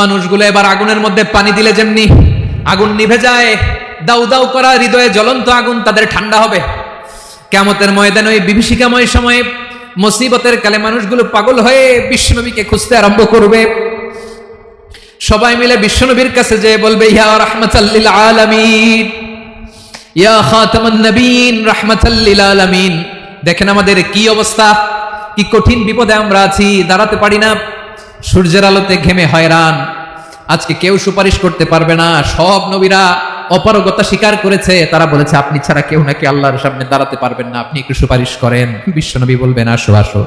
মানুষগুলো এবার আগুনের মধ্যে পানি দিলে যেমনি আগুন নিভে যায়, দাউ দাউ করা হৃদয়ে জ্বলন্ত আগুন তাদের ঠান্ডা হবে। কিয়ামতের ময়দানে ওই বিভীষিকাময় সময়ে মুসিবতের কালে মানুষগুলো পাগল হয়ে বিশ্বনবীকে খুঁজতে আরম্ভ করবে। সবাই মিলে বিশ্বনবীর কাছে যেয়ে বলবে, ইয়া রাহমাতাল লিল আলামিন, ইয়া খাতামান নবীন, রাহমাতাল লিল আলামিন, দেখেন আমাদের কি অবস্থা, কি কঠিন বিপদে আমরা আছি, দাঁড়াতে পারি না, সূর্যের আলোতে ঘেমে হয়রান, আজকে কেউ সুপারিশ করতে পারবে না। সব নবীরা অপারগতা স্বীকার করেছে, তারা বলেছে আপনি ছাড়া কেউ নাকি আল্লাহর সামনে দাঁড়াতে পারবেন না, আপনি একটু সুপারিশ করেন। বিশ্বনবী বলবেন, আসো আসো,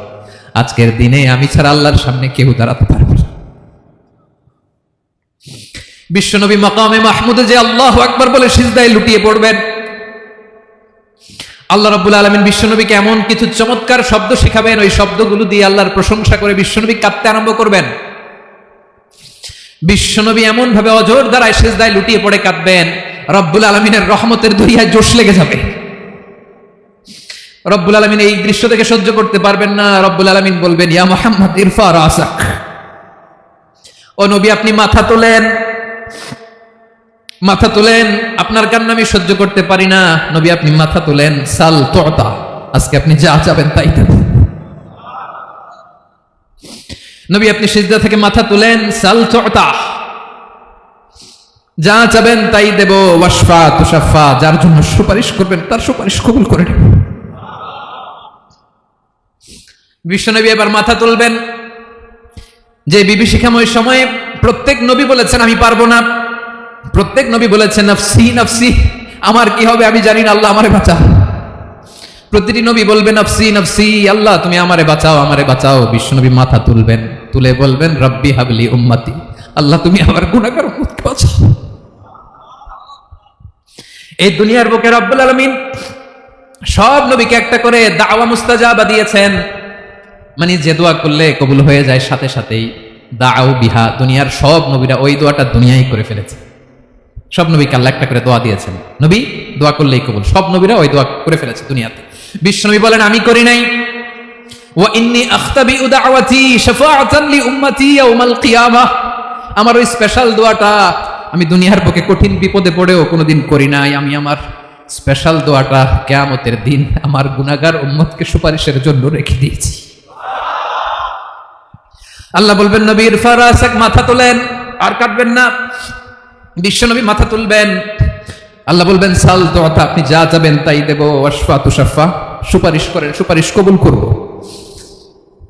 আজকের দিনে আমি ছাড়া আল্লাহর সামনে কেউ দাঁড়াতে পারবে না। বিশ্বনবী মাকামে মাহমুদে যে আল্লাহু আকবার বলে সিজদায় লুটিয়ে পড়বেন। আল্লাহ রাব্বুল আলামিন বিশ্বনবীকে এমন কিছু চমৎকার শব্দ শেখাবেন, ওই শব্দগুলো দিয়ে আল্লাহর প্রশংসা করে বিশ্বনবী কাঁদতে আরম্ভ করবেন। বিশ্বনবী এমন ভাবে অজর দ্বারায় সিজদায় লুটিয়ে পড়ে কাঁদবেন, রব্বুল আলামিনের রহমতের দরিয়ায় জোশ লেগে যাবে। রব্বুল আলামিন এই দৃশ্য দেখে সহ্য করতে পারবেন না। রব্বুল আলামিন বলবেন, ইয়া মুহাম্মদ ইরফা রাসাক, ও নবী আপনি মাথা তোলেন, মাথা তোলেন, আপনার কান্না আমি সহ্য করতে পারি না। নবী আপনি মাথা তোলেন, সাল তুতা, আজকে আপনি যা চাবেন তাই দেব। নবী আপনি সিজদা থেকে মাথা তুলেন, সাল তুতা, যা চাবেন তাই দেব। ওয়াশফা তুশাফা, যার জন্য সুপারিশ করবেন তার সুপারিশ কবুল করে নেব। বিশ্বনবী এবার মাথা তুলবেন। যে বিভীষিকাময় সময়ে প্রত্যেক নবী বলেছেন আমি পারবো না, প্রত্যেক নবী বলেছেন নফসি নফসি, আমার কি হবে আমি জানি না, আল্লাহ আমারে বাঁচাও। প্রতিটি নবী বলবেন নফসি নফসি, আল্লাহ তুমি আমারে বাঁচাও, আমারে বাঁচাও। বিশ্বনবী মাথা তুলবেন, তুলে বলবেন রব্বি হাবলি উম্মতি, আল্লাহ তুমি আমার গুনাহগার উম্মতকে বাঁচাও। এই দুনিয়ার বুকে রব্বুল আলামিন সব নবীকে একটা করে দাওয়া মুস্তাজাবা দিয়েছেন, মানে যে দোয়া করলে কবুল হয়ে যায় সাথে সাথেই। দাও বিহা, দুনিয়ার সব নবীরা ওই দোয়াটা দুনিয়ায় করে ফেলেছে। সব নবীকে আল্লাহ একটা করে দোয়া দিয়েছেন, নবী দোয়া করলেই কবুল, সব নবীরা ওই দোয়া করে ফেলেছে দুনিয়াতে। বিশ্বনবী বলেন আমি করি নাই। ওয়া ইন্নী আখতাবিউ দাওয়াতি শাফাআতান লি উম্মতি ইয়াউমাল কিয়ামাহ, আমার ওই স্পেশাল দোয়াটা আমি দুনিয়ার বুকে কঠিন বিপদে পড়েও কোনোদিন করি নাই। আমি আমার স্পেশাল দোয়াটা কিয়ামতের দিন আমার গুনাহগার উম্মতকে সুপারিশের জন্য রেখে দিয়েছি। আল্লাহ বলবেন নবী ইরফা রাসাক, মাথা তোলেন, আর কাটবেন না। বিশ্বনবী মাথা তুলবেন, আল্লাহ বলবেন সাল তুতা, আপনি যা চাবেন তাই দেব। ওয়াশফা তুশাফা, সুপারিশ করেন, সুপারিশ কবুল করব।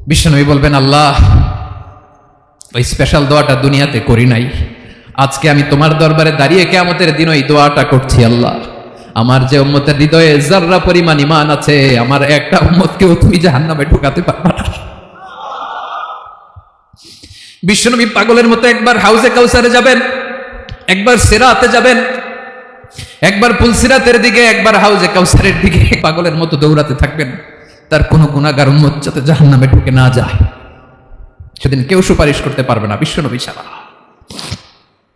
বিশ্বনবী বলবেন আল্লাহ ওই স্পেশাল দোয়াটা দুনিয়াতে করি নাই, আজকে আমি তোমার দরবারে দাঁড়িয়ে কিয়ামতের দিন ওই দোয়াটা করছি। আল্লাহ আমার যে উম্মতের হৃদয়ে যাররা পরিমাণ ঈমান আছে, আমার একটা উম্মতকেও তুমি জাহান্নামে ঢোকাতে পারবে না। বিশ্বনবী পাগলের মতো একবার হাউজে কাউসারে যাবেন, একবার সিরাতে যাবেন, একবার পুলসিরাতের দিকে, একবার হাউজে কাউসারের দিকে, পাগলের মতো দৌড়াতে থাকবেন, তার কোনো গুনাহগার উম্মত যাতে জাহান্নামে ঢুকে না যায়। সেদিন কেউ সুপারিশ করতে পারবে না বিশ্বনবী ছাড়া।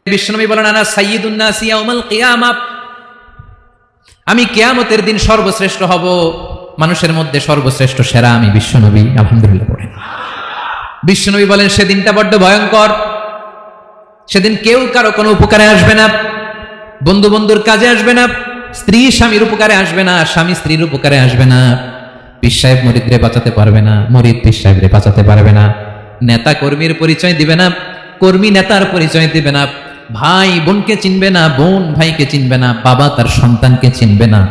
বিশ্বনবী বলেন আনা সাইয়্যিদুন নাস ইয়াউমাল কিয়ামাহ, আমি কিয়ামতের দিন সর্বশ্রেষ্ঠ হব, মানুষের মধ্যে সর্বশ্রেষ্ঠ সেরা আমি বিশ্বনবী। আলহামদুলিল্লাহ পড়েন। বিশ্বনবী বলেন সেদিনটা বড্ড ভয়ঙ্কর, সেদিন কেউ কারো কোনো উপকারে আসবে না, বন্ধু বন্ধুর কাজে আসবে না, স্ত্রী স্বামীর উপকারে আসবে না, স্বামী স্ত্রীর উপকারে আসবে না, পীর সাহেব মুরিদরে বাঁচাতে পারবে না, মুরিদ পীর সাহেবরে বাঁচাতে পারবে না, নেতা কর্মীর পরিচয় দিবে না, কর্মী নেতার পরিচয় দিবে না, ভাই বোনকে চিনবে না, বোন ভাইকে চিনবে না, বাবা তার সন্তানকে চিনবে না,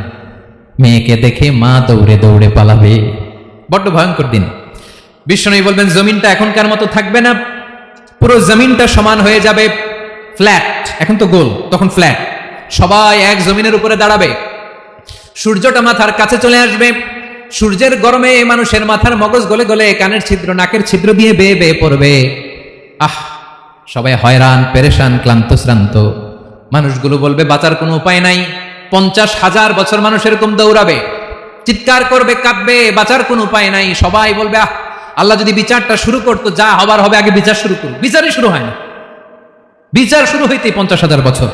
মেয়েকে দেখে মা দৌড়ে দৌড়ে পালাবে। বড্ড ভয়ঙ্কর দিন। বিশ্বনবী বলবেন জমিনটা এখনকার মতো থাকবে না, পুরো জমিনটা সমান হয়ে যাবে, ফ্ল্যাট, এখন তো গোল, তখন ফ্ল্যাট, সবাই এক জমিনের উপরে দাঁড়াবে, সূর্যটা মাথার কাছে চলে আসবে, সূর্যের গরমে মানুষের মাথার মগজ গলে গলে কানের ছিদ্র নাকের ছিদ্র দিয়ে বেয়ে বেয়ে পড়বে। আহ, সবাই হয়রান পেরেশান ক্লান্ত শ্রান্ত। মানুষগুলো বলবে বাঁচার কোনো উপায় নাই। 50,000 বছর মানুষ এরকম দৌড়াবে, চিৎকার করবে, কাঁদবে, বাঁচার কোনো উপায় নাই। সবাই বলবে আহ, আল্লাহ যদি বিচারটা শুরু করতো, যা হবার হবে, আগে বিচার শুরু করুন। বিচারই শুরু হয় না, বিচার শুরু হইতেই 50,000 বছর।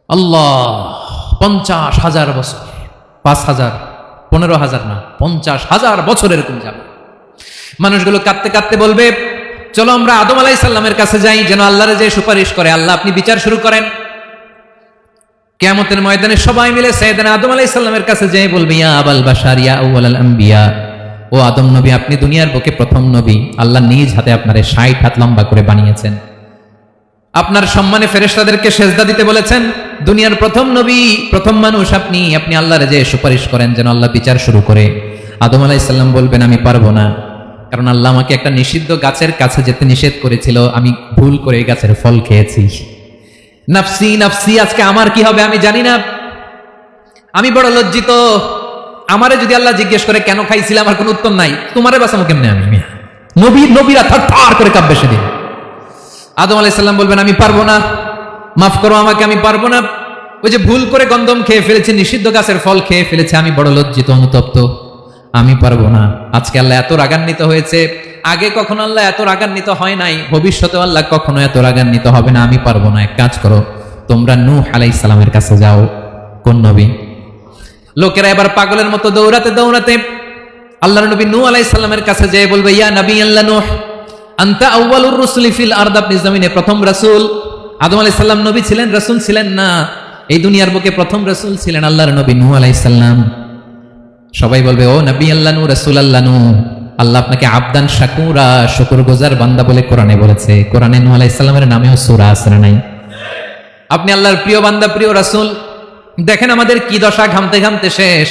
আল্লাহ, 50,000 বছর, 5,000, 15,000 না, 50,000 বছর এরকম যাবে। মানুষগুলো কাঁদতে কাঁদতে বলবে চলো আমরা আদম আলাইহিস সালামের কাছে যাই, যেন আল্লাহর যে সুপারিশ করে আল্লাহ আপনি বিচার শুরু করেন। কিয়ামতের ময়দানে সবাই মিলে সাইয়েদনা আদম আলাইহিস সালামের কাছে যেয়ে বলবে, ইয়া আবাল বাশার ইয়া আউয়ালাল আম্বিয়া, ও আদম নবী, আপনি দুনিয়ার বুকে প্রথম নবী, আল্লাহ নিজ হাতে আপনারে 60 হাত লম্বা করে বানিয়েছেন, আপনার সম্মানে ফেরেশতাদেরকে সেজদা দিতে বলেছেন, দুনিয়ার প্রথম নবী, প্রথম মানুষ আপনি, আপনি আল্লাহর যে সুপারিশ করেন যেন আল্লাহ বিচার শুরু করে। আদম আলাইহিস সালাম বলবেন, আমি পারবো না, কারণ আল্লাহ আমাকে একটা নিষিদ্ধ গাছের কাছে যেতে নিষেধ করেছিল, আমি ভুল করে এই গাছের ফল খেয়েছি। নাফসি নাফসি, আজকে আমার কি হবে আমি জানি না, আমি বড় লজ্জিত। আমারে যদি আল্লাহ জিজ্ঞেস করে কেন খাইছিলাম, আমার কোনো উত্তর নাই, তোমারে বাঁচাবো কেমনে আমি? নবীরা থার করে কাঁপবে সেদিন। আদম আলাইহিস সালাম বলবেন, আমি পারবো না, মাফ করো আমাকে, আমি পারবো না, ওই যে ভুল করে গন্ধম খেয়ে ফেলেছি, নিষিদ্ধ গাছের ফল খেয়ে ফেলেছে, আমি বড় লজ্জিত অনুতপ্ত, আমি পারবো না। আজকে আল্লাহ এত রাগান্বিত হয়েছে, আগে কখনো আল্লাহ এত রাগান্বিত হয় নাই, ভবিষ্যতেও আল্লাহ কখনো এত রাগান্বিত হবে না, আমি পারবো না। এক কাজ করো, তোমরা নূহ আলাইহিস সালামের কাছে যাও। কোন নবী? লোকেরা এবার পাগলের মতো দৌড়াতে দৌড়াতে আল্লাহর নবী নূহ আলাইহিস সালামের কাছে যেয়ে বলবে, ইয়া নবী আল্লাহ নূহ, আনতা আউয়ালুর রাসূলি ফিল আরদ, আপনি জমিনে প্রথম রাসূল। আদম আলাইহিস সালাম নবী ছিলেন, রাসূল ছিলেন না, এই দুনিয়ার বুকে প্রথম রাসূল ছিলেন আল্লাহর নবী নূহ আলাইহিস সালাম। সবাই বলবে, ও নবী আল্লাহ নূহ, রাসূল আল্লাহ নূহ, আল্লাহ আপনাকে আবদান শাকুরা, শুকরগুজার বান্দা বলে কোরআনে বলেছে। কোরআনে নূহ আলাইহিস সালামের নামেও সূরা আছে না নাই? আপনি আল্লাহর প্রিয় বান্দা, প্রিয় রাসূল। দেখেন আমাদের কি দশা, ঘামতে ঘামতে শেষ,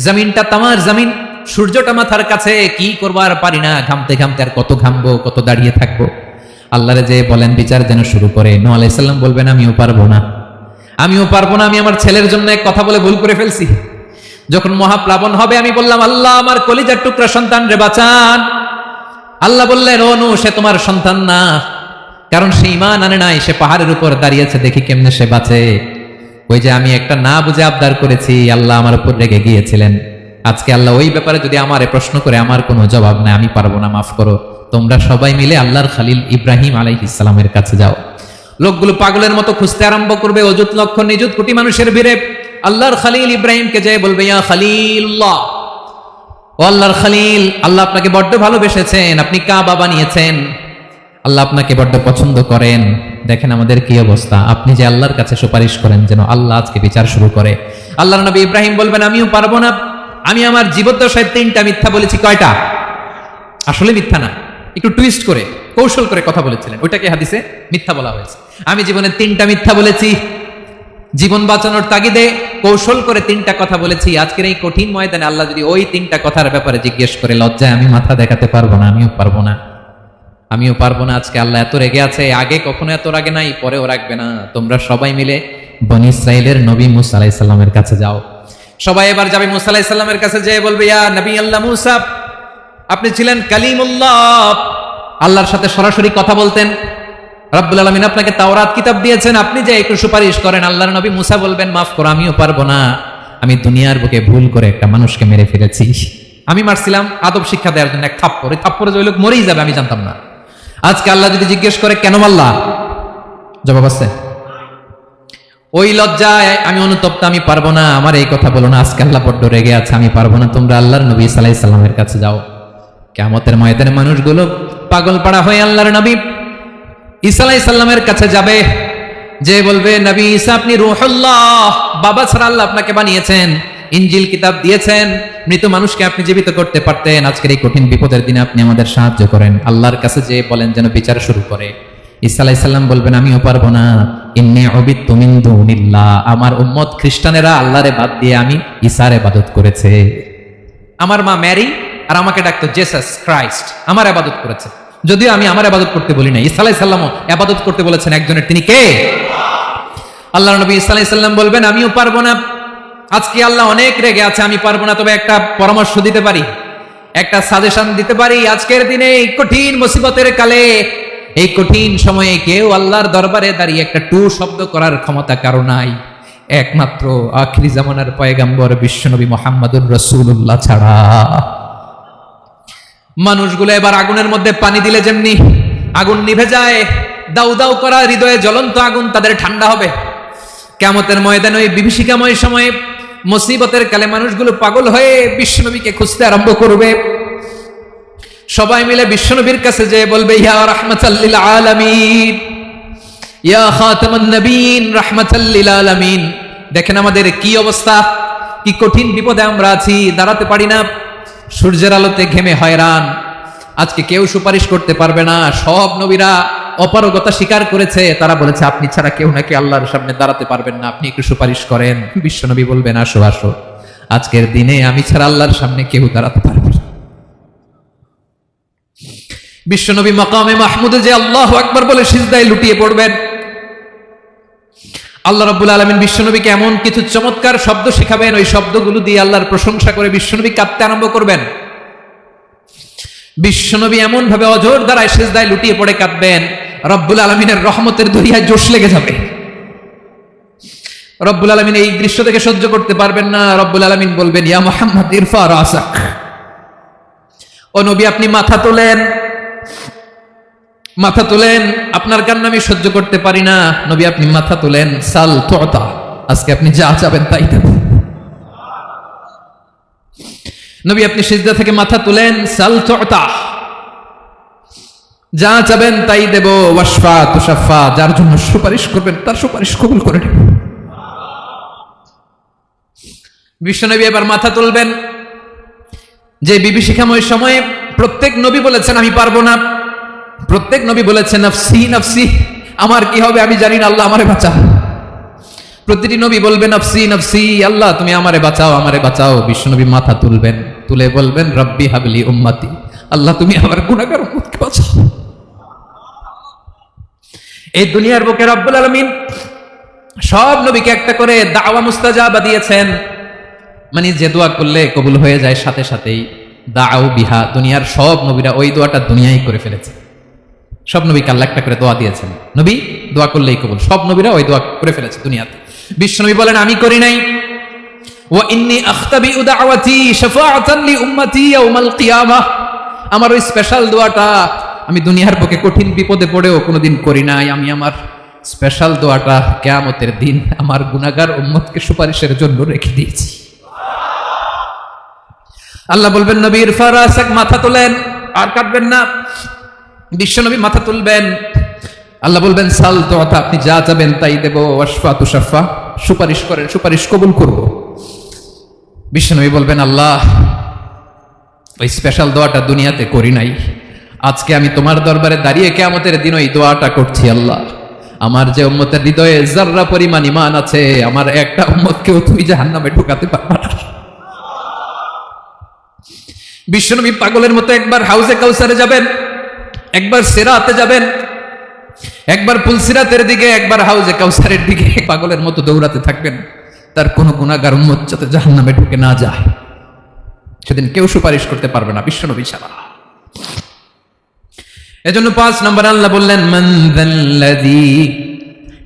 জমিনটা তামার জমিন, সূর্যটা মাথার কাছে, কি করবো আর পারি না, ঘামতে ঘামতে আর কত ঘামবো, কত দাঁড়িয়ে থাকবো। আল্লাহরে যে বলেন বিচার যেন শুরু করে। নূহ আলাইহিস সালাম বলবেন, আমিও পারবো না, আমিও পারবো না, আমি আমার ছেলের জন্য এক কথা বলে ভুল করে ফেলছি। যখন মহাপ্লাবন হবে আমি বললাম, আল্লাহ আমার কলিজার টুকরা সন্তান রে বাঁচান। আল্লাহ বললেন, ও নূহ, সে তোমার সন্তান না, কারণ সে ঈমান আনে নাই, সে পাহাড়ের উপর দাঁড়িয়েছে, দেখি কেমনে সে বাঁচে। ওই যে আমি একটা না বুঝে আবদার করেছি, আল্লাহ আমার উপর রেগে গিয়েছিলেন। আজকে আল্লাহ ওই ব্যাপারে যদি আমারে প্রশ্ন করে, আমার কোনো জবাব নাই, আমি পারবো না, মাফ করো। তোমরা সবাই মিলে আল্লাহর খলিল ইব্রাহিম আলাইহিস সালামের কাছে যাও। লোকগুলো পাগলের মতো খুঁজতে আরম্ভ করবে, অযুত লক্ষ নিযুত কোটি মানুষের ভিড়ে আল্লাহর খলিল ইব্রাহিমকে যেয়ে বলবে, ইয়া খলিলুল্লাহ, ও আল্লাহর খলিল, আল্লাহ আপনাকে বড্ড ভালোবেসেছেন, আপনি কাবা বানিয়েছেন, আল্লাহ আপনাকে বড্ড পছন্দ করেন। দেখেন আমাদের কি অবস্থা, আপনি যে আল্লাহর কাছে সুপারিশ করেন যেন আল্লাহ আজকে বিচার শুরু করে। আল্লাহর নবী ইব্রাহিম বলবেন, আমিও পারবো না, আমি আমার জীবদ্দশায় 3টা মিথ্যা বলেছি। কয়টা? আসলে মিথ্যা না, একটু টুইস্ট করে কৌশল করে কথা বলেছিলেন, ওইটাকে হাদিসে মিথ্যা বলা হয়েছে। আমি জীবনে 3টা মিথ্যা বলেছি, জীবন বাঁচানোর তাগিদে কৌশল করে 3টা কথা বলেছি। আজকের এই কঠিন ময়দানে আল্লাহ যদি ওই 3টা কথার ব্যাপারে জিজ্ঞেস করে, লজ্জায় আমি মাথা দেখাতে পারবো না, আমিও পারবো না, আমিও পারবো না। আজকে আল্লাহ এত রেগে আছে, আগে কখনো এত রাগে নাই, পরেও রাখবে না। তোমরা সবাই মিলে বনী ইসরাইলের নবী মুসা আলাইহিস সালামের কাছে যাও। সবাই এবার যাবে মুসা আলাইহিস সালামের কাছে, যেয়ে বলবে, ইয়া নবী আল্লাহ মুসা, আপনি ছিলেন কালিমুল্লাহ, আল্লাহর সাথে সরাসরি কথা বলতেন, রব্বুল আলামিন আপনাকে তাওরাত কিতাব দিয়েছেন, আপনি যে একটু সুপারিশ করেন। আল্লাহর নবী মুসা বলবেন, মাফ করো, আমিও পারবো না, আমি দুনিয়ার বুকে ভুল করে একটা মানুষকে মেরে ফেলেছি। আমি মারছিলাম আদব শিক্ষা দেওয়ার জন্য এক থাপ্পড়, এই থাপ্পড়ে যে ওই লোক মরেই যাবে আমি জানতাম না। আজকে আল্লাহ যদি জিজ্ঞেস করে কেন মারলা, জবাব আছে? ওই লজ্জায় আমি অনুতপ্ত, আমি পারবো না, আমার এই কথা বলো না। আজকে আল্লাহ বড্ড রেগে আছে, আমি পারবো না। তোমরা আল্লাহর নবী ঈসা আলাইহিস সালামের কাছে যাও। কিয়ামতের ময়দানে মানুষগুলো পাগল পাড়া হয়ে আল্লাহর নবী ঈসা আলাইহিস সালামের কাছে যাবে, যে বলবে, নবী ঈসা আপনি রূহুল্লাহ, বাবা ছাড়া আল্লাহ আপনাকে বানিয়েছেন, ইনজিল কিতাব দিয়েছেন, মৃত মানুষকে আপনি জীবিত করতে পারতেন। আজকের এই কঠিন বিপদের দিনে আপনি আমাদের সাহায্য করেন। আল্লাহর কাছে যে বলেন যেন বিচার শুরু করে। ঈসা আলাইহিস সালাম বলবেন, আমিও পারবো না, ইন্নী উবিদতু মিন দুনিল্লাহ, আমার উম্মত খ্রিস্টানেরা আল্লাহরে বাদ দিয়ে আমি ঈসার ইবাদত করেছে। আমার মা ম্যারি আর আমাকে ডাকতো জেসাস ক্রাইস্ট, আমার ইবাদত করেছে, যদিও আমি আমার ইবাদত করতে বলি না। ঈসা আলাইহিস সালামও ইবাদত করতে বলেছেন একজনের, তিনি কে? আল্লাহর নবী ঈসা আলাইহিস সালাম বলবেন, আমিও পারবো না, আজকে আল্লাহ অনেক রেগে আছে, আমি পারবো না। তবে একটা পরামর্শ দিতে পারি, একটা সাজেশন দিতে পারি। আজকের দিনে এই কঠিন মুসিবতের কালে, এই কঠিন সময়ে কেউ আল্লাহর দরবারে দাঁড়িয়ে একটা টু শব্দ করার ক্ষমতা কারো নাই, একমাত্র আখিরি জামানার পয়গম্বর বিশ্বনবী মুহাম্মদুর রাসূলুল্লাহ ছাড়া। মানুষগুলো এবার আগুনের মধ্যে পানি দিলে যেমনি আগুন নিভে যায়, দাউ দাউ করা হৃদয়ে জ্বলন্ত আগুন তাদের ঠান্ডা হবে। কিয়ামতের ময়দানে ওই বিভীষিকাময় সময়ে, মুসিবতের কালে মানুষগুলো পাগল হয়ে বিশ্বনবীকে খুঁজতে আরম্ভ করবে। সবাই মিলে বিশ্বনবীর কাছে যেয়ে বলবে ইয়া রাহমাতাল লিল আলামিন, ইয়া খাতামান নবীন রাহমাতাল লিল আলামিন। দেখেন আমাদের কি অবস্থা, কি কঠিন বিপদে আমরা আছি, দাঁড়াতে পারি না, সূর্যের আলোতে ঘেমে হয়রান। আজকে কেউ সুপারিশ করতে পারবে না। সব নবীরা অপারগতা স্বীকার করেছে, তারা বলেছে আপনি ছাড়া কেউ নাকি আল্লাহর সামনে দাঁড়াতে পারবেন না, আপনি একটু সুপারিশ করেন। বিশ্বনবী বলবেন আসো আসো, আজকের দিনে আমি ছাড়া আল্লাহর সামনে কেউ দাঁড়াতে পারবে না। বিশ্বনবী মাকামে মাহমুদে যে আল্লাহু আকবার বলে সিজদায় লুটিয়ে পড়বেন। আল্লাহ রাব্বুল আলামিন বিশ্বনবীকে এমন কিছু চমৎকার শব্দ শেখাবেন, ওই শব্দগুলো দিয়ে আল্লাহর প্রশংসা করে বিশ্বনবী কাঁদতে আরম্ভ করবেন। বিশ্বনবী এমন ভাবে অজর দ্বারায় সিজদায় লুটিয়ে পড়ে কাঁদবেন, রব্বুল আলামিনের রহমতের দরিয়ায় জোশ লেগে যাবে। রব্বুল আলামিন এই দৃশ্য থেকে সহ্য করতে পারবেন না। রব্বুল আলামিন বলবেন ইয়া মুহাম্মদ ইরফা রাসাক, ও নবী আপনি মাথা তোলেন, মাথা তোলেন, আপনার কান্না আমি সহ্য করতে পারি না। নবী আপনি মাথা তোলেন, সাল তুতা, আজকে আপনি যা চাবেন তাই দেব। নবী আপনি সিজদা থেকে মাথা তুলেন, সাল তুতা, যা চাবেন তাই দেব। ওয়াশফা তুশাফা, যার জন্য সুপারিশ করবেন তার সুপারিশ কবুল করে নেব। বিশ্বনবী এবার মাথা তুলবেন। যে বিভীষিকাময় সময়ে প্রত্যেক নবী বলেছেন আমি পারবো না, প্রত্যেক নবী বলেছেন নফসি নফসি, আমার কি হবে আমি জানি না, আল্লাহ আমারে বাঁচাও। প্রতিটি নবী বলবে নফসি নফসি, আল্লাহ তুমি আমারে বাঁচাও আমারে বাঁচাও। বিশ্বনবী মাথা তুলবেন, তুলে বলবেন রব্বি হাবলি উম্মতি, আল্লাহ তুমি আমার গুনাহগার উম্মতকে বাঁচাও। এই দুনিয়ার বুকে রব্বুল আলামিন সব নবীকে একটা করে দাওয়া মুস্তাজাবা দিয়েছেন, মানে যে দোয়া করলে কবুল হয়ে যায় সাথে সাথেই। দাও বিহা, দুনিয়ার সব নবীরা ওই দোয়াটা দুনিয়ায় করে ফেলেছে। সব নবীকে আল্লাহ একটা করে দোয়া দিয়েছেন, নবী দোয়া করলেই কবুল। সব নবীরা ওই দোয়া করে ফেলেছে দুনিয়াতে। বিশ্বনবী বলেন আমি করি নাই। ওয়া ইন্নী আখতাবিউ দাওয়াতি শাফাআতান লি উম্মতি ইয়াউমাল কিয়ামাহ, আমার ওই স্পেশাল দোয়াটা আমি দুনিয়ার বুকে কঠিন বিপদে পড়েও কোনোদিন করি নাই। আমি আমার স্পেশাল দোয়াটা কিয়ামতের দিন আমার গুনাহগার উম্মতকে সুপারিশের জন্য রেখে দিয়েছি। আল্লাহ বলবেন নবী ইরফা রাসাক, মাথা তোলেন, আর কাটবেন না। বিশ্বনবী মাথা তুলবেন, আল্লাহ বলবেন সাল তুতা, আপনি যা চাবেন তাই দেব। ওয়াশফা তুশাফা, সুপারিশ করেন সুপারিশ কবুল করব। বিশ্বনবী বলবেন আল্লাহ ওই স্পেশাল দোয়াটা দুনিয়াতে করি নাই, আজকে আমি তোমার দরবারে দাঁড়িয়ে কিয়ামতের দিন ওই দোয়াটা করছি। আল্লাহ আমার যে উম্মতের হৃদয়ে যাররা পরিমাণ ঈমান আছে, আমার একটা উম্মতকেও তুই জাহান্নামে ঢোকাতে পারবা না। বিশ্বনবী পাগলের মতো একবার হাউজে কাউসারে যাবেন, একবার সিরাতে যাবেন, একবার পুলসিরাতের দিকে, একবার হাউজে কাউসারের দিকে পাগলের মতো দৌড়াতে থাকবেন। তার কোনো গুনাহগার উম্মত যাতে জাহান্নামে ঢুকে না যায়, সেদিন কেউ সুপারিশ করতে পারবে না বিশ্বনবী ছাড়া। এজন্য 5 নম্বর আল্লাহ বললেন মান যাল্লাযী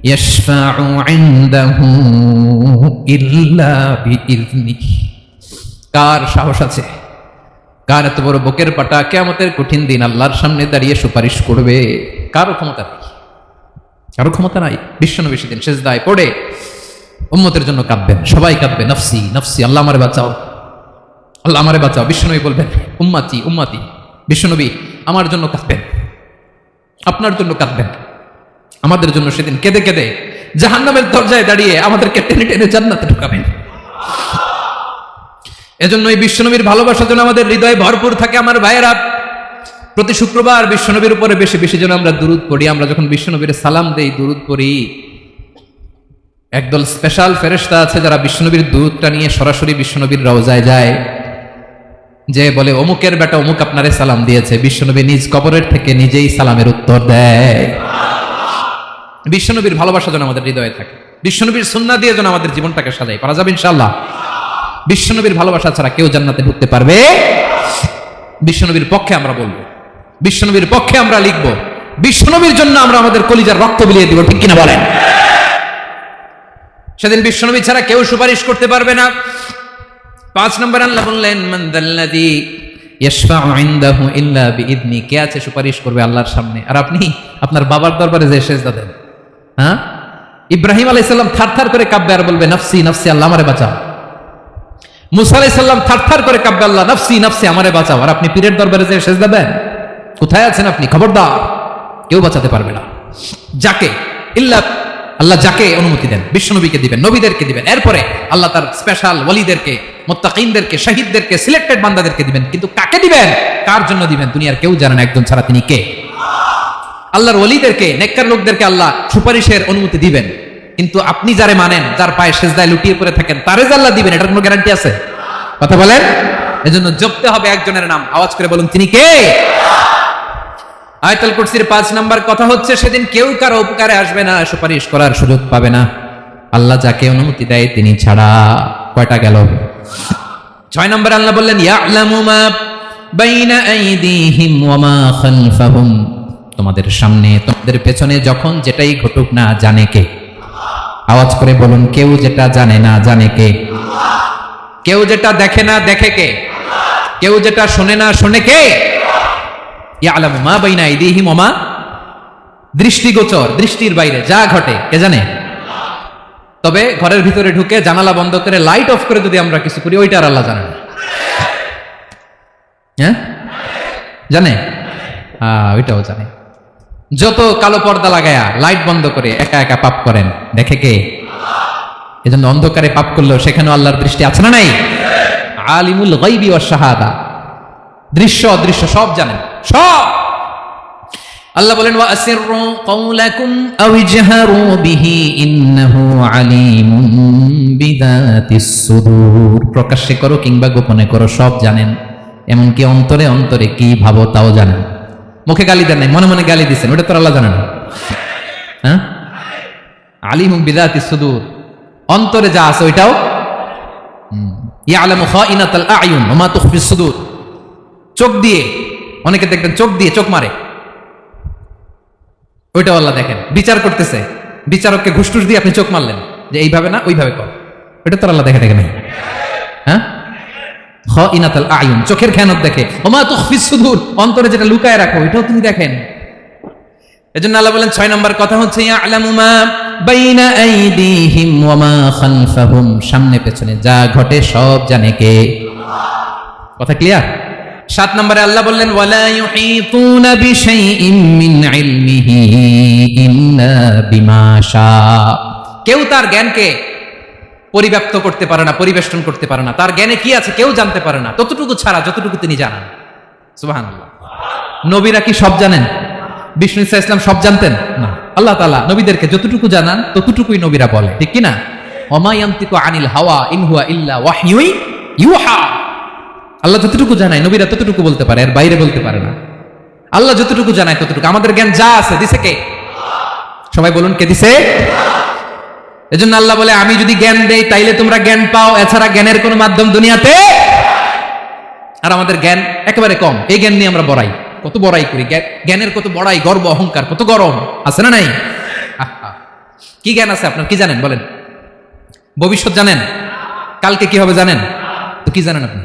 ইয়াশফাউ ইনদাহু ইল্লা বিইযনিহি, কার সাহস আছে, কার এত বড় বুকের পাটা কিয়ামতের কঠিন দিন আল্লাহর সামনে দাঁড়িয়ে সুপারিশ করবে? কারো ক্ষমতা নেই, কারো ক্ষমতা নাই। বিশ্বনবী সেদিন সিজদায় পড়ে উম্মতের জন্য কাঁদবেন, সবাই কাঁদবে নফসি নফসি, আল্লাহ আমারে বাঁচাও আল্লাহ আমারে বাঁচাও। বিশ্বনবী বলবেন উম্মতি উম্মতি, বিশ্বনবী আমার জন্য কাঁদবেন, আপনার জন্য কাঁদবেন, আমাদের জন্য সেদিন কেঁদে কেঁদে জাহান্নামের দরজায় দাঁড়িয়ে আমাদেরকে টেনে টেনে জান্নাতে ঢুকাবেন। এজন্য এই বিশ্বনবীর ভালোবাসা যেন আমাদের হৃদয়ে ভরপুর থাকে। আমার ভাইয়েরা, প্রতি শুক্রবার বিশ্বনবীর উপরে বেশি বেশি যেন আমরা দুরূদ পড়ি। আমরা যখন বিশ্বনবীর সালাম দেই, দুরূদ পড়ি, একদল স্পেশাল ফেরেশতা আছে যারা বিশ্বনবীর দুরূদটা নিয়ে সরাসরি বিশ্বনবীর রওজায় যায়, যে বলে অমুকের বেটা অমুক আপনারে সালাম দিয়েছে। বিশ্বনবী নিজ কবরের থেকে নিজেই সালামের উত্তর দেয়। বিশ্বনবীর ভালোবাসা যেন আমাদের হৃদয়ে থাকে, বিশ্বনবীর সুন্নাহ দিয়ে যেন আমাদের জীবনটাকে সাজাই, পারা যাবে ইনশাআল্লাহ। বিশ্বনবীর ভালোবাসা ছাড়া কেউ জান্নাতে ঢুকতে পারবে? বিশ্বনবীর পক্ষে আমরা বলবো, বিশ্বনবীর পক্ষে আমরা লিখবো, বিশ্বনবীর জন্য আমরা আমাদের কলিজার রক্ত বিলিয়ে দিব, ঠিক কিনা বলেন? সেদিন বিশ্বনবী ছাড়া কেউ সুপারিশ করতে পারবে না। 5 নম্বর আল্লাহ বললেন মান যাল্লাযী ইয়াশফাউ ইনদাহু ইল্লা বিইযনি, কে আছে সুপারিশ করবে আল্লাহর সামনে? আর আপনি আপনার বাবার দরবারে যে সিজদা দেন, হ্যাঁ, ইব্রাহিম আলাইহিস সালাম থারথার করে কাঁপবে আর বলবে নফসি নফসি, আল্লাহ আমারে বাঁচাও। মুসা আলাইহিস সালাম থারথার করে কাঁপবে, আল্লাহ নাফসি নাফসি, আমারে বাঁচাও। আর আপনি পীরের দরবারে যে সেজদা দেন, কোথায় আছেন আপনি? খবরদার, কেউ বাঁচাতে পারবে না। যাকে ইল্লা আল্লাহ যাকে অনুমতি দেন, বিশ্বনবীকে দিবেন, নবীদেরকে দিবেন, এরপরে আল্লাহ তার স্পেশাল ওয়ালিদেরকে, মুত্তাকিনদেরকে, শহীদদেরকে, সিলেক্টেড বান্দাদেরকে দিবেন। কিন্তু কাকে দিবেন, কার জন্য দিবেন, দুনিয়ার কেউ জানে না একজন ছাড়া, তিনি কে? আল্লাহর ওয়ালিদেরকে, নেককার লোকদেরকে আল্লাহ সুপারিশের অনুমতি দিবেন, কিন্তু আপনি যারে মানেন, যার পায়ে সেজদায় লুটিয়ে পড়ে থাকেন, তারে যে আল্লাহ দিবেন, এটার কোনো গ্যারান্টি আছে? কথা বলেন। এজন্য জপতে হবে একজনের নাম, আওয়াজ করে বলুন তিনি কে? আয়াতুল কুরসির 5 নাম্বার কথা হচ্ছে, সেদিন কেউ কারো উপকারে আসবে না, সুপারিশ করার সুযোগ পাবে না, আল্লাহ যাকে অনুমতি দেয় তিনি ছাড়া। কয়টা গেল? 6 নম্বর আল্লাহ বললেন, ইয়ালামু মা বাইনা আইদিহিম ওয়া মা খালফাহুম, তোমাদের সামনে তোমাদের পেছনে যখন যেটাই ঘটুক না জানে কে? আওয়াজ করে বলুন, কেউ যেটা জানে না জানে কে? কেউ যেটা দেখে না দেখে কে? কেউ যেটা শোনে না শোনে কে? ইয়ালামু মা বাইনা আইদিহিম ওয়া মা, দৃষ্টিগোচর, দৃষ্টির বাইরে যা ঘটে কে জানে? তবে ঘরের ভিতরে ঢুকে জানালা বন্ধ করে লাইট অফ করে যদি আমরা কিছু করি, ওইটা আর আল্লাহ জানে না। হ্যাঁ, জানে? ওইটাও জানে। যত কালো পর্দা লাগায়া লাইট বন্ধ করে একা একা পাপ করেন, দেখে কে? এজন্য অন্ধকারে পাপ করলেও সেখানেও আল্লাহর দৃষ্টি আছে না নাই? আলিমুল গায়বি ওয়াশ শাহাদা, দৃশ্য অদৃশ্য সব জানেন, সব। আল্লাহ বলেন, ওয়া আসিররু কাওলাকুম আও ইজহারু বিহি ইন্নাহু আলিমুম বিযাতিস সুদূর, প্রকাশ্যে করো কিংবা গোপনে করো সব জানেন, এমনকি অন্তরে অন্তরে কি ভাবো তাও জানেন। মুখে গালি দেন নাই, মনে মনে গালি দিচ্ছেন, ওটা তো আল্লাহ জানেন না? হ্যাঁ, আলিমুম বিযাতিস সুদূর, অন্তরে যা আছে ওইটাও। ইয়ালামু খাইনাতাল আ'য়ুন ওয়া মা তুখফিস সুদূর, চোখ দিয়ে, অনেকে দেখবেন চোখ দিয়ে চোখ মারে, ওইটাও আল্লাহ দেখেন। বিচার করতেছে, বিচারককে ঘুষটুস দিয়ে আপনি চোখ মারলেন যে এইভাবে না ওইভাবে কর, ওইটা তো আল্লাহ দেখে দেখে নাই? হ্যাঁ, খাইনাতাল আ'য়ুন, চোখের খেয়ানত দেখে। ওয়া মা তুখফিস সুদূর, অন্তরে যেটা লুকায় রাখো ওইটাও তিনি দেখেন। এজন্য আল্লাহ বলেন 6 নম্বর কথা হচ্ছে, ইয়ালামু মা বাইনা আইদিহিম ওয়া মা খালফাহুম, সামনে পেছনে যা ঘটে সব জানে কে? কথা ক্লিয়ার? 7 নম্বরে আল্লাহ বললেন, ওয়ালা ইউহিতুনা বিশাইইম মিন ইলমিহি ইল্লা বিমা শা, কেউ তার জ্ঞানকে পরিব্যাপ্ত করতে পারে না, পরিবেষ্টন করতে পারে না। তার জ্ঞানে কি আছে কেউ জানতে পারে না, ততটুকু ছাড়া যতটুকু তিনি জানেন। সুবহানাল্লাহ। নবীরা কি সব জানেন? বিষ্ণু ইসা ইসলাম সব জানতেন না। আল্লাহ তাআলা নবীদেরকে যতটুকু জানান ততটুকুই নবীরা বলে, ঠিক কি না? ওমা ইয়ানতিকু আনিল হাওয়া ইন হুয়া ইল্লা ওয়াহয়ুন ইউহা, আল্লাহ যতটুকু জানায় নবীরা ততটুকু বলতে পারে, এর বাইরে বলতে পারে না। আল্লাহ যতটুকু জানায় ততটুকু। আমাদের জ্ঞান যা আছে দিছে কে? সবাই বলুন, কে দিছে? এজন্য আল্লাহ বলে, আমি যদি জ্ঞান দেই তাইলে তোমরা জ্ঞান পাও, এছাড়া জ্ঞানের কোনো মাধ্যম দুনিয়াতে। আর আমাদের জ্ঞান একেবারে কম, এই জ্ঞান নিয়ে আমরা বড়াই, কত বড়াই করি, জ্ঞানের কত বড়াই, গর্ব অহংকার, কত গরম আছে না নাই? কি জ্ঞান আছে আপনার? কি জানেন বলেন? ভবিষ্যৎ জানেন? কালকে কি হবে জানেন? তো কি জানেন আপনি?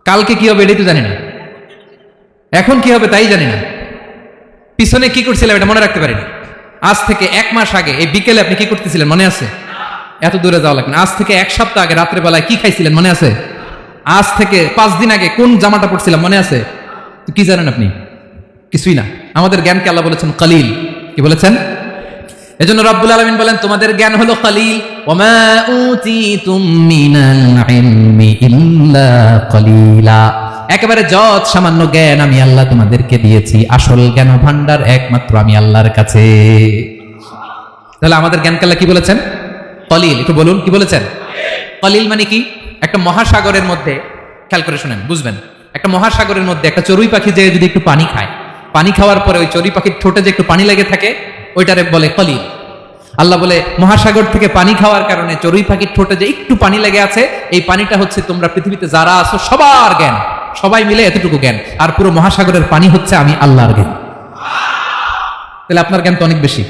কালকে কি হবে এটাই তো জানি না, এখন কি হবে তাই জানি না, পিছনে কি করছিলাম এটা মনে রাখতে পারি না। আজ থেকে 1 মাস আগে এই বিকেলে আপনি কি করতেছিলেন মনে আছে? এত দূরে যাওয়া লাগবে না। আজ থেকে 1 সপ্তাহ আগে রাত্রে বেলায় কি খাইছিলেন মনে আছে? আজ থেকে 5 দিন আগে কোন জামাটা পড়ছিলাম মনে আছে? তো কি জানেন আপনি? কিছুই না। আমাদের জ্ঞানকে আল্লাহ বলেছেন কালিল। কি বলেছেন? এজন্য রব্বুল আলামিন বলেন, তোমাদের জ্ঞান হলো কালিল। ওমা উতিতুম মিনাল ইলমি ইল্লা কালিলা, একেবারে যত সামান্য জ্ঞান আমি আল্লাহ তোমাদেরকে দিয়েছি, আসল জ্ঞান ভান্ডার একমাত্র আমি আল্লাহর কাছে। তাহলে আমাদের জ্ঞানকে আল্লাহ কি বলেছেন? কালিল। একটু বলুন কি বলেছেন? কালিল মানে কি? একটা মহাসাগরের মধ্যে, খেয়াল করে শুনেন বুঝবেন, একটা মহাসাগরের মধ্যে একটা চড়ুই পাখি যে যদি একটু পানি খায়, পানি খাওয়ার পরে ওই চড়ুই পাখির ঠোঁটে যে একটু পানি লেগে থাকে ওইটারে বলে কালিল। আল্লাহ বলে, মহাসাগর থেকে পানি খাওয়ার কারণে চড়ুই পাখির ঠোঁটে যে একটু পানি লেগে আছে, এই পানিটা হচ্ছে তোমরা পৃথিবীতে যারা আছো সবার জ্ঞান, সবাই মিলে এতটুকু জ্ঞান, আর পুরো মহাসাগরের পানি হচ্ছে আমি আল্লাহর জ্ঞান। তাহলে আপনার জ্ঞান তো অনেক বেশি।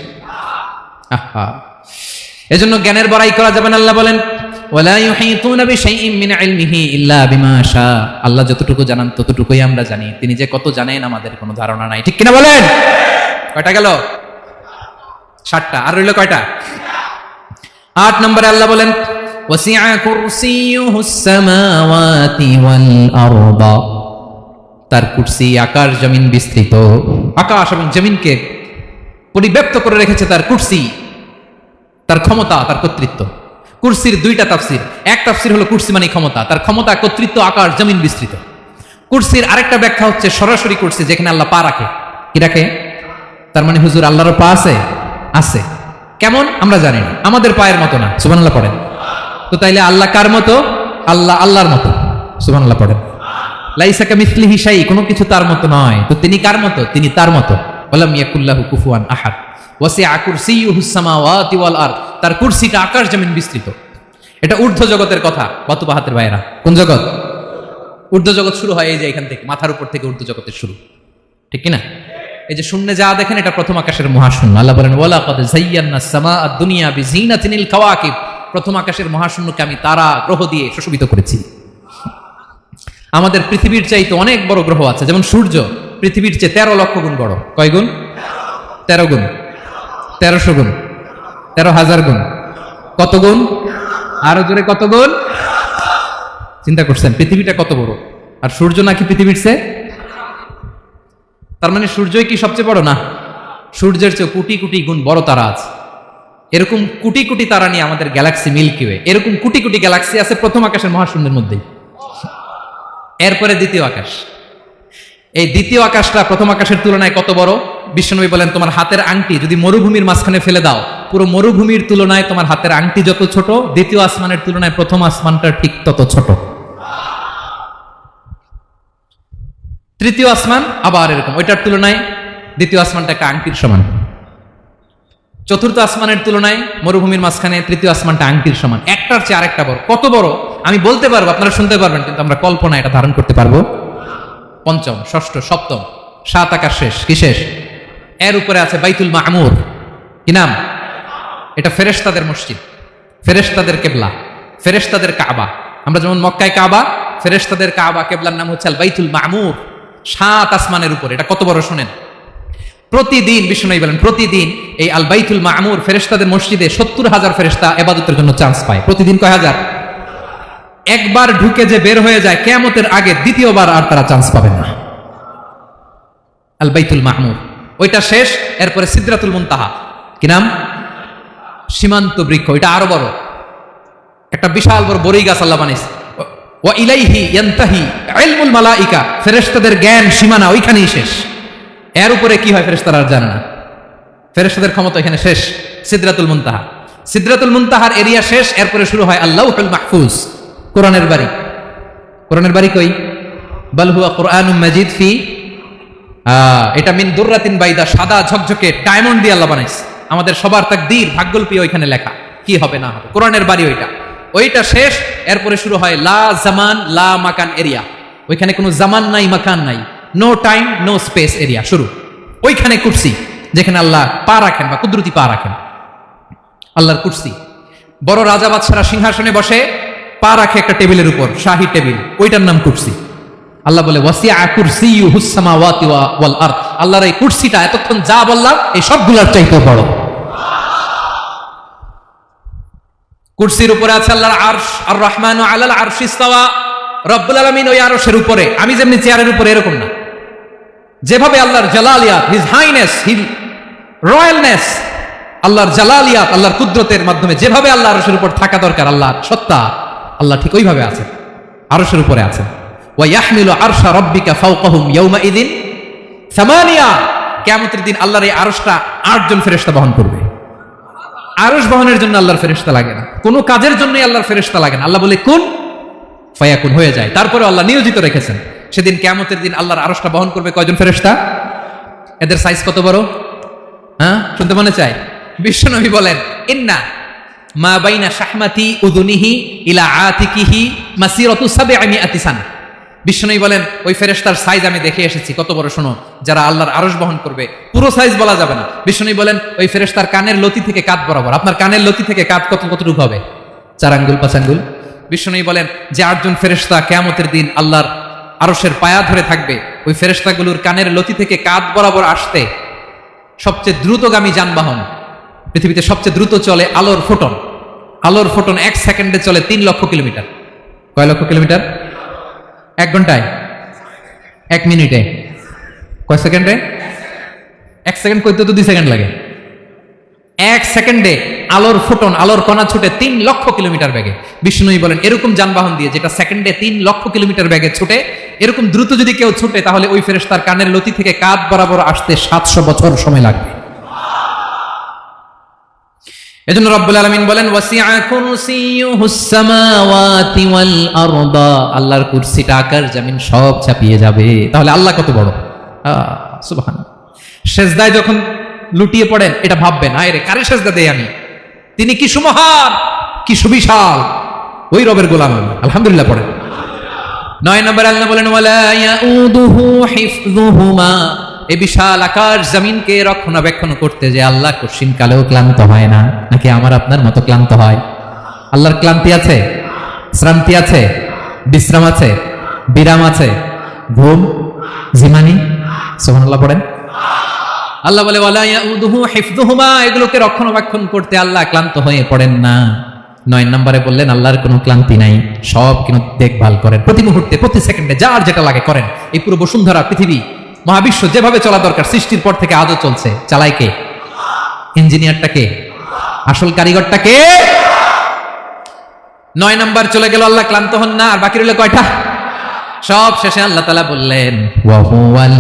এজন্য জ্ঞানের বড়াই করা যাবে না। আল্লাহ বলেন, ওয়ালা ইউহিতুনা বিশাইইম মিন ইলমিহি ইল্লা বিমা শা, আল্লাহ যতটুকু জানান ততটুকুই আমরা জানি, তিনি যে কত জানেন আমাদের কোনো ধারণা নাই। ঠিক কিনা বলেন? কয়টা গেল? 7টা। আর রইল কয়টা? 8 নম্বরে আল্লাহ বলেন, ওয়াসিআ কুরসিয়ুহুস সামাওয়াতি ওয়াল আরদা, তার কুরসি আকাশ জমিন বিস্তৃত। আকাশ এবং জমিনকে পরিব্যাপ্ত করে রেখেছে তার কুরসি, তার ক্ষমতা, তার কর্তৃত্ব। কুরসির দুইটা তাফসির। এক তাফসির হলো কুরসি মানে ক্ষমতা, তার ক্ষমতা, কর্তৃত্ব, আকাশ জমিন বিস্তৃত। কুরসির আরেকটা ব্যাখ্যা হচ্ছে সরাসরি কুরসি, যেখানে আল্লাহ পা রাখে। কি রাখে? তার মানে হুজুর আল্লাহর পা আছে? আছে। কেমন আমরা জানি না, আমাদের পায়ের মতো না। সুবহানাল্লাহ পড়েন। তো তাইলে আল্লাহ কার মতো? আল্লাহ আল্লাহর মতো। সুবহানাল্লাহ পড়েন। লাইসা কামিসলিহি শাই, কোনো কিছু তার মতো নয়। তো তিনি কার মতো? তিনি তার মতো। ওয়ালাম ইয়াকুল্লাহু কুফুয়ান আহাদ। ওয়াসিআ কুরসিয়ুহুস সামাওয়াতি ওয়াল আরদ, তার কুরসিটা আকাশ জমিন বিস্তৃত। এটা ঊর্ধ্ব জগতের কথা। বাতুবাহাতের ভাইয়েরা, কোন জগৎ? ঊর্ধ্ব জগৎ শুরু হয় এই যে এখান থেকে, মাথার উপর থেকে ঊর্ধ্ব জগতের শুরু, ঠিক কি না? এই যে শূন্যে যা দেখেন এটা প্রথম আকাশের মহাশূন্য। আল্লাহ বলেন ওয়ালাকাদ যায়্যানাস সামাআদ দুনিয়া বিজিনাতিনিল কাওয়াকিব, প্রথম আকাশের মহাশূন্যকে আমি তারা গ্রহ দিয়ে সুশোভিত করেছি। আমাদের পৃথিবীর চাইতে অনেক বড় গ্রহ আছে, যেমন সূর্য পৃথিবীর চেয়ে 13 লক্ষ গুণ বড়। কয় গুণ? 13 গুণ, 1300 গুণ, 13,000 গুণ। কত গুণ? আরো জোরে কত গুণ? চিন্তা করছেন পৃথিবীটা কত বড়, আর সূর্য নাকি পৃথিবীর চেয়ে? তার মানে সূর্যই কি সবচেয়ে বড়? না, সূর্যের চেয়ে কোটি কোটি গুণ বড় তারা আছে। এরকম কোটি কোটি তারা নিয়ে আমাদের গ্যালাক্সি মিল্কি ওয়ে, এরকম কোটি কোটি গ্যালাক্সি আছে প্রথম আকাশের মহাশূন্যের মধ্যেই। এরপরে দ্বিতীয় আকাশ। এই দ্বিতীয় আকাশটা প্রথম আকাশের তুলনায় কত বড়? বিশ্বনবী বলেন তোমার হাতের আংটি যদি মরুভূমির মাঝখানে ফেলে দাও, পুরো মরুভূমির তুলনায় তোমার হাতের আংটি যত ছোট, দ্বিতীয় আসমানের তুলনায় প্রথম আসমানটা ঠিক তত ছোট। তৃতীয় আসমান আবার এরকম, ওইটার তুলনায় দ্বিতীয় আসমানটা একটা আংটির সমান। চতুর্থ আসমানের তুলনায় মরুভূমির মাঝখানে তৃতীয় আসমানটা আংটির সমান। একটার চেয়ে আরেকটা বড়। কত বড় আমি বলতে পারবো, আপনারা শুনতে পারবেন, কিন্তু আমরা কল্পনা এটা ধারণ করতে পারবো। পঞ্চম, ষষ্ঠ, সপ্তম, 7 আকাশ শেষ। কি শেষ? এর উপরে আছে বাইতুল মামুর। কি নাম? এটা ফেরেশতাদের মসজিদ, ফেরেশতাদের কেবলা, ফেরেশতাদের কাবা। আমরা যেমন মক্কায় কাবা, ফেরেশতাদের কাবা কেবলার নাম হচ্ছে আল বাইতুল মামুর। 7 আসমানের উপর। এটা কত বড় শুনেন। প্রতিদিন বিষ্ণু বলেন প্রতিদিন এই আল বাইতুল মামুর ফেরেশতাদের মসজিদে 70,000 ফেরেশতা ইবাদতের জন্য চান্স পায়। প্রতিদিন কয় হাজার? একবার ঢুকে যে বের হয়ে যায় কিয়ামতের আগে দ্বিতীয়বার আর তারা চান্স পাবেন না। আল বাইতুল মামুর ওইটা শেষ। এরপরে সিদরাতুল মুনতাহা। কি নাম? সীমান্ত বৃক্ষ। এটা আরো বড়, একটা বিশাল বড় বড়ই গাছ আল্লাহ বানাইছে। ওয়া ইলাইহি ইয়ানতাহি ইলমুল মালাইকা, ফেরেশতাদের জ্ঞান সীমানা ওইখানেই শেষ। এর উপরে কি হয় ফেরেশতারা আর জানে না। ফেরেশতাদের ক্ষমতা এখানে শেষ। সিদরাতুল মুনতাহা, সিদরাতুল মুনতাহার এরিয়া শেষ। এরপরে শুরু হয় আল্লাহুল মাহফুজ, কোরআনের বাড়ি। কোরআনের বাড়ি কই? বাল হুয়া কুরআনুম মাজিদ ফি, এটা মিন দুররাতিন বাইদা, সাদা ঝকঝকে ডায়মন্ড দিয়ে আল্লাহ বানাইছে। আমাদের সবার তাকদীর, ভাগ্যলিপি ওইখানে লেখা, কি হবে না হবে। কোরআনের বাড়ি ওইটা, ওইটা শেষ। এরপরে শুরু হয় লা জামান লা মাকান এরিয়া। ওইখানে কোনো জামান নাই, মাকান নাই, no time no space area শুরু। ওইখানে কুরসি, যেখানে আল্লাহ পা রাখেন বা কুদরতি পা রাখেন। আল্লাহর কুরসি, বড় রাজা বাদশারা সিংহাসনে বসে পা রাখে একটা টেবিলের উপর, শাহী টেবিল, ওইটার নাম কুরসি। আল্লাহ বলে ওয়াসিআ কুরসিয়ুহুস সামাওয়াতি ওয়াল আরদ, আল্লাহর এই কুরসিটা এতক্ষণ যা বললাম এই সবগুলোর চাইতে বড়। কুরসির উপরে আছে আল্লাহর আরশ, আর রহমানু আলাল আরশি ইস্তাওয়া, রব্বুল আলামিন ওই আরশের উপরে। আমি যেমনি চেয়ারের উপরে এরকম না, যেভাবে আল্লাহর জালালিয়াত, হিজ হাইনেস, হিজ রয়্যালনেস, আল্লাহর জালালিয়াত, আল্লাহর কুদরতের মাধ্যমে যেভাবে আল্লাহ আরশের উপর থাকা দরকার, আল্লাহর সত্তা, আল্লাহ ঠিক ওইভাবে আছেন, আরশের উপরে আছেন। ওয়া ইয়াহমিলু আরশা রাব্বিকা ফাওকাহুম ইয়াওমাইযিন সামানিয়া, কিয়ামতের দিন আল্লাহর এই আরশটা 8 জন ফেরেশতা বহন করবে। আরশ বহনের জন্য আল্লাহর ফেরেশতা লাগে না, কোনো কাজের জন্যই আল্লাহর ফেরেশতা লাগে না। আল্লাহ বলে কুন ফায়াকুন, হয়ে যায়। তারপরে আল্লাহ নিয়োজিত রেখেছেন। সেদিন কিয়ামতের দিন আল্লাহর আরশটা বহন করবে কয়জন ফেরেশতা? এদের সাইজ কত বড়? হ্যাঁ, শুনতে মনে চায়? বিশ্বনবী বলেন ইন্না মা বাইনা শাহমাতি উযুনিহি ইলা আতিকিহি মাসিরাতু 700 সানা। বিশ্বনবী বলেন ওই ফেরেশতার সাইজ আমি দেখে এসেছি। কত বড় শোনো, যারা আল্লাহর আরশ বহন করবে, পুরো সাইজ বলা যাবে না। বিশ্বনবী বলেন ওই ফেরেশতার কানের লতি থেকে কাঁধ বরাবর। আপনার কানের লতি থেকে কাঁধ কতটুকু হবে? 4 আঙ্গুল 5 আঙ্গুল। বিশ্বনবী বলেন যে 8 জন ফেরেশতা কিয়ামতের দিন আল্লাহর আরশের পায়া ধরে থাকবে, ওই ফেরেশতাগুলোর কানের লতি থেকে কাঁধ বরাবর আসতে সবচেয়ে দ্রুতগামী যানবাহন, পৃথিবীতে সবচেয়ে দ্রুত চলে আলোর ফোটন, আলোর ফোটন 1 সেকেন্ডে চলে 3 লক্ষ কিলোমিটার। কয় লক্ষ কিলোমিটার? 1 ঘন্টায়? 1 মিনিটে? কয় সেকেন্ডে? 1 সেকেন্ড কইতে তো 2 সেকেন্ড লাগে। 1 সেকেন্ডে আলোর ফোটন, আলোর কণা ছুটে 3 লক্ষ কিলোমিটার বেগে। বিষ্ণুই বলেন এরকম যানবাহন দিয়ে যেটা সেকেন্ডে 3 লক্ষ কিলোমিটার বেগে ছুটে, এরকম দ্রুত যদি কেউ ছুটে তাহলে ওই ফেরেশতার কানের লতি থেকে কাঁধ বরাবর আসতে 700 বছর সময় লাগবে। এজন্য রব্বুল আলামিন বলেন ওয়াসিআ কুরসিয়ুহুস সামাওয়াতি ওয়াল আরদা, আল্লাহর কুরসিটা আকাশ জমিন সব চাপিয়ে যাবে। তাহলে আল্লাহ কত বড়! সুবহানাল্লাহ। সেজদায় যখন লুটিয়ে পড়েন এটা ভাববেন, আয় রে কারে সেজদা দেই আমি, তিনি কি সুমহান, কি সুবিশাল, ওই রবের গোলাম আমি। আলহামদুলিল্লাহ পড়েন। 9 নম্বর আল্লাহ বলেন ওয়ালা ইয়াউদুহু হিফযুহুমা, এই বিশাল আকাশ জমিনকে রক্ষণাবেক্ষণ করতে যে আল্লাহ কঠিন কালেও ক্লান্ত হয় না। নাকি আমার আপনার মতো ক্লান্ত হয়? আল্লাহর ক্লান্তি আছে, শ্রান্তি আছে, বিশ্রাম আছে, বিরাম আছে, ঘুম জিমানি? সুবহানাল্লাহ পড়েন। আল্লাহ বলে ওয়ালা ইয়াউদুহু হিফযুহুমা, এগুলোকে রক্ষণাবেক্ষণ করতে আল্লাহ ক্লান্ত হয়ে পড়েন না। 9 নম্বরে বললেন আল্লাহর কোনো ক্লান্তি নাই, সব কিন্তু দেখভাল করেন, প্রতি মুহূর্তে প্রতি সেকেন্ডে যার যেটা লাগে করেন। এই পুরো বসুন্ধরা পৃথিবী মহাবিশ্ব যেভাবে চলা দরকার সৃষ্টির পর থেকে আজও চলছে। চালায় কে? ইঞ্জিনিয়ারটা কে? আসল কারিগরটা কে? 9 নম্বর চলে গেল, আল্লাহ ক্লান্ত হন না। আর বাকি রইল কয়টা? সব শেষে আল্লাহ তাআলা বললেন ওয়া হুয়াল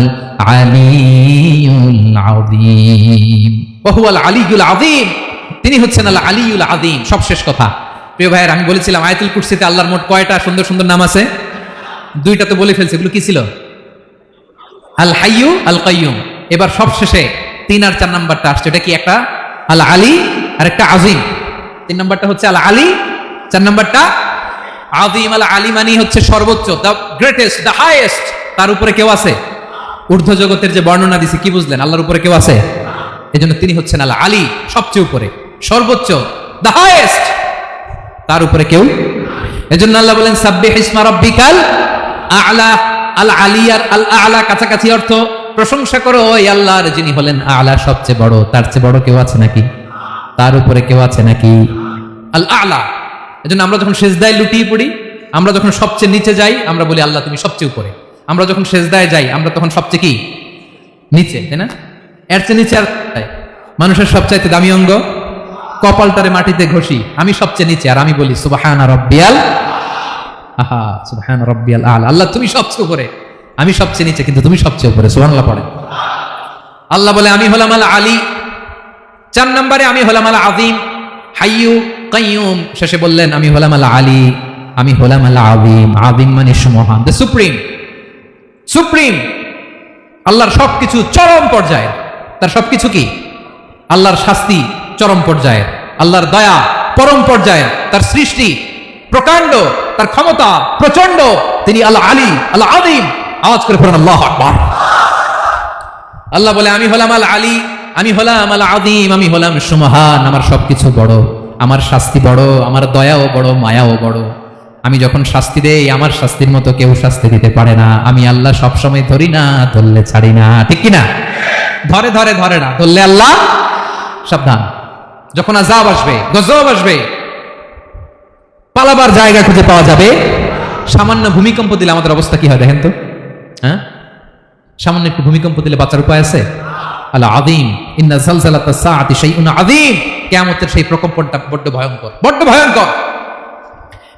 আলিয়ুল আযীম, ওয়া হুয়াল আলিয়ুল আযীম, তিনি হচ্ছেন আল আলিয়ুল আযীম। সব শেষ কথা। প্রিয় ভাইয়ের, আমি বলেছিলাম আয়াতুল কুরসিতে আল্লাহর মোট কয়টা সুন্দর সুন্দর নাম আছে? 2টা তো বলে ফেলছে। এগুলো কি ছিল? আল হাইয়ু, আল কাইয়ুম। এবার সব শেষে 3 আর 4 নাম্বারটা আসছে। এটা কি? একটা আল আলী আর একটা আযীম। 3 নাম্বারটা হচ্ছে আল আলী, 4 নাম্বারটা আযীম। আল আলী মানে হচ্ছে সর্বোচ্চ, দ্য গ্রেটেস্ট, দ্য হাইয়েস্ট। তার উপরে কেউ আছে? ঊর্ধ্ব জগতের যে বর্ণনা দিছি কি বুঝলেন? আল্লাহর উপরে কেউ আছে? এজন্য তিনি হচ্ছেন আল আলী, সবচেয়ে উপরে, সর্বোচ্চ, দ্য হাইয়েস্ট। তার উপরে কেউ। এজন্য আল্লাহ বলেন সাব্বিহ ইসমা রাব্বিকাল আ'লা। আল আলী আর আল আ'লা কাছাকাছি অর্থ। প্রশংসা করো ওই আল্লাহর যিনি হলেন আ'লা, সবচেয়ে বড়। তার চেয়ে বড় কেউ আছে নাকি? তার উপরে কেউ আছে নাকি? আল আ'লা। এজন্য আমরা যখন সেজদায় লুটিয়ে পড়ি, আমরা যখন সবচেয়ে নিচে যাই, আমরা বলি আল্লাহ তুমি সবচেয়ে উপরে। আমরা যখন সেজদায় যাই আমরা তখন সবচেয়ে কি? নিচে, তাই না? এর চেয়ে নিচে আর মানুষের সবচাইতে দামি অঙ্গ কপালটারে মাটিতে ঘষি, আমি সবচেয়ে নিচে, আর আমি বলি সুবহানা রাব্বিয়াল আহা, সুবহানা রাব্বিয়াল আ'লা। আল্লাহ তুমি সবচেয়ে উপরে, আমি সবচেয়ে নিচে, কিন্তু তুমি সবচেয়ে উপরে। সুবহানাল্লাহ পড়ে। আল্লাহ বলে আমি হলাম আল আলী। 4 নম্বরে আমি হলাম আল আযীম, হাইয়ু কাইয়ুম। শেষে বললেন আমি হলাম আল আলী, আমি হলাম আল আযীম। আযীম মানে সুমহান, দ্য সুপ্রিম। সুপ্রিম আল্লাহর সবকিছু চরম পর্যায়ে। তার সবকিছু কি? আল্লাহর শাস্তি চরম পর্যায়ে, আল্লাহর দয়া পরম পর্যায়ে, তার সৃষ্টি প্রকাণ্ড, তার ক্ষমতা প্রচন্ড। তিনি আল আলী, আল আযীম। আওয়াজ করে পড়েন আল্লাহু আকবার। আল্লাহ বলে আমি হলাম আল আলী, আমি হলাম আল আযীম, আমি হলাম সুমহান। আমার সবকিছু বড়, আমার শাস্তি বড়, আমার দয়াও বড়, মায়াও বড়। আমি যখন শাস্তি দেই আমার শাস্তির মতো কেউ শাস্তি দিতে পারে না। আমি আল্লাহ সবসময় ধরি না, ধরলে ছাড়ি না। ঠিক কিনা? ধরে ধরে ধরে না, ধরলে আল্লাহ সাবধান। যখন আযাব আসবে, গজব আসবে, পালাবার জায়গা খুঁজে পাওয়া যাবে। সামান্য ভূমিকম্প দিলে আমাদের অবস্থা কি হয় দেখেন তো? হ্যাঁ, সামান্য একটু ভূমিকম্প দিলে বাঁচার উপায় আছে? আল আযীম, ইন্না যালজালাতাস সাআতি শাইউন আযীম। কিয়ামতের সেই প্রকম্পনটা বড্ড ভয়ঙ্কর, বড্ড ভয়ঙ্কর।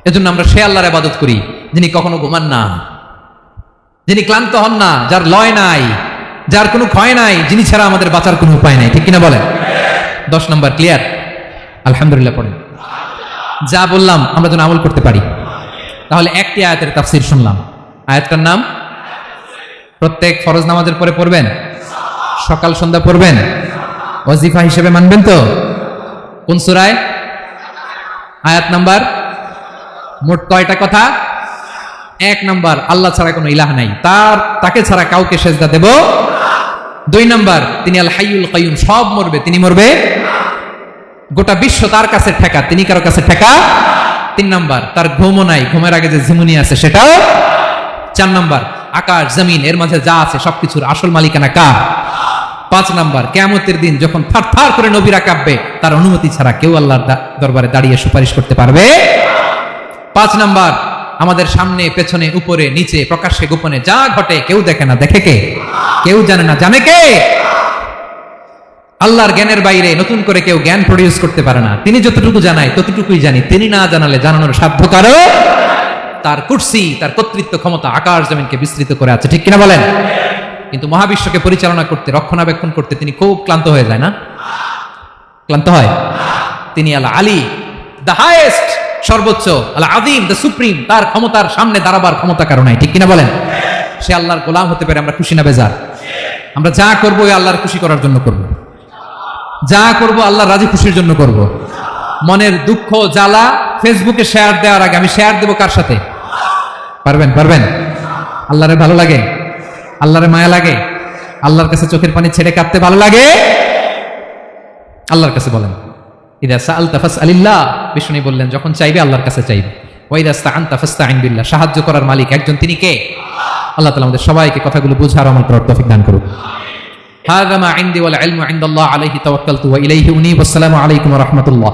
এজন্য আমরা সে আল্লাহর ইবাদত করি যিনি কখনো ঘুমান না, যিনি ক্লান্ত হন না, যার লয় নাই, যার কোনো ক্ষয় নাই, যিনি ছাড়া আমাদের বাঁচার কোনো উপায় নাই। ঠিক কিনা বলেন? 10 নম্বর ক্লিয়ার? আলহামদুলিল্লাহ পড়েন। যা বললাম আমরা যেন আমল করতে পারি। তাহলে একটি আয়াতের তাফসীর শুনলাম। আয়াতটার নাম প্রত্যেক ফরজ নামাজের পরে পড়বেন, সকাল সন্ধ্যা পড়বেন, ওয়াজিফা হিসেবে মানবেন তো? কোন সূরায়? আয়াত নাম্বার মোট কয়টা কথা? 1 নাম্বার, আল্লাহ ছাড়া কোনো ইলাহ নাই, তাকে ছাড়া কাউকে সেজদা দেব। 2 নাম্বার, তিনি আল হাইয়ুল কাইয়ুম, সব মরবে, তিনি মরবে। গোটা বিশ্ব তার কাছে ঠেকা, তিনি কারো কাছে ঠেকা। 3 নাম্বার, তার ঘুমও নাই, ঘুমের আগে যে ঝিমুনি আছে সেটাও। 4 নাম্বার, আকাশ জমিন এর মাঝে যা আছে সবকিছুর আসল মালিকানা কার? 5 নাম্বার, কিয়ামতের দিন যখন থারথার করে নবীরা কাঁপবে, তার অনুমতি ছাড়া কেউ আল্লাহর দরবারে দাঁড়িয়ে সুপারিশ করতে পারবে। 5 নাম্বার, আমাদের সামনে পেছনে উপরে নিচে প্রকাশ্যে গোপনে যা ঘটে কেউ দেখে না, দেখে কে? কেউ জানে না, জানে কে? আল্লাহর জ্ঞানের বাইরে নতুন করে কেউ জ্ঞান প্রডিউস করতে পারে না। তিনি যতটুকু জানায় ততটুকুই জানি, তিনি না জানালে জানানোর সাধ্য কারো। তার কুরসি, তার কর্তৃত্ব ক্ষমতা আকাশ জমিনকে বিস্তৃত করে আছে, ঠিক কিনা বলেন? কিন্তু মহাবিশ্বকে পরিচালনা করতে, রক্ষণাবেক্ষণ করতে তিনি খুব ক্লান্ত হয়ে যায় না? ক্লান্ত হয়? তিনি আল আলী, দ্য হাইয়েস্ট, সর্বোচ্চ, আল আযীম, দ্য সুপ্রিম, তার ক্ষমতার সামনে দাঁড়াবার ক্ষমতা কারো নাই, ঠিক কিনা বলেন? সে আল্লাহর গোলাম হতে পারে, আমরা খুশি না বেজার? আমরা যা করবো আল্লাহর খুশি করার জন্য করব, যা করব আল্লাহর রাজি খুশির জন্য করব। মনের দুঃখ জ্বালা ফেসবুকে শেয়ার দেওয়ার আগে আমি শেয়ার দেবো কার সাথে? পারবেন? পারবেন? আল্লাহরে ভালো লাগে? আল্লাহরে মায়া লাগে? আল্লাহর কাছে চোখের পানি ছেড়ে কাঁদতে ভালো লাগে? আল্লাহর কাছে বলেন, ইদা সাআলতা ফাসআলিল্লাহ, বিষ্ণু বললেন যখন চাইবে আল্লাহর কাছে চাইবে। ওয়া ইদা ইসতাআনতা ফাসতাঈন বিল্লাহ, সাহায্য করার মালিক একজন, তিনি কে? আল্লাহ তাআলা আমাদের সবাইকে কথাগুলো বুঝার আমল করার তৌফিক দান করুন। হাযা মা ইনদি ওয়াল ইলমু ইনদাল্লাহ আলাইহি তাওয়াক্কালতু ওয়া ইলাইহি উনীব। আসসালামু আলাইকুম ওয়া রাহমাতুল্লাহ।